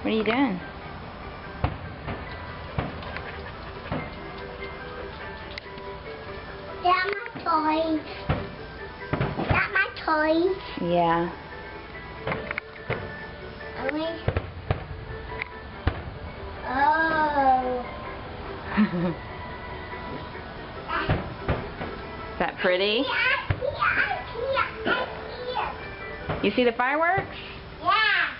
What are you doing? That's my toys. That's my toys. Yeah. Oh. Is that pretty? Yeah. You see the fireworks? Yeah.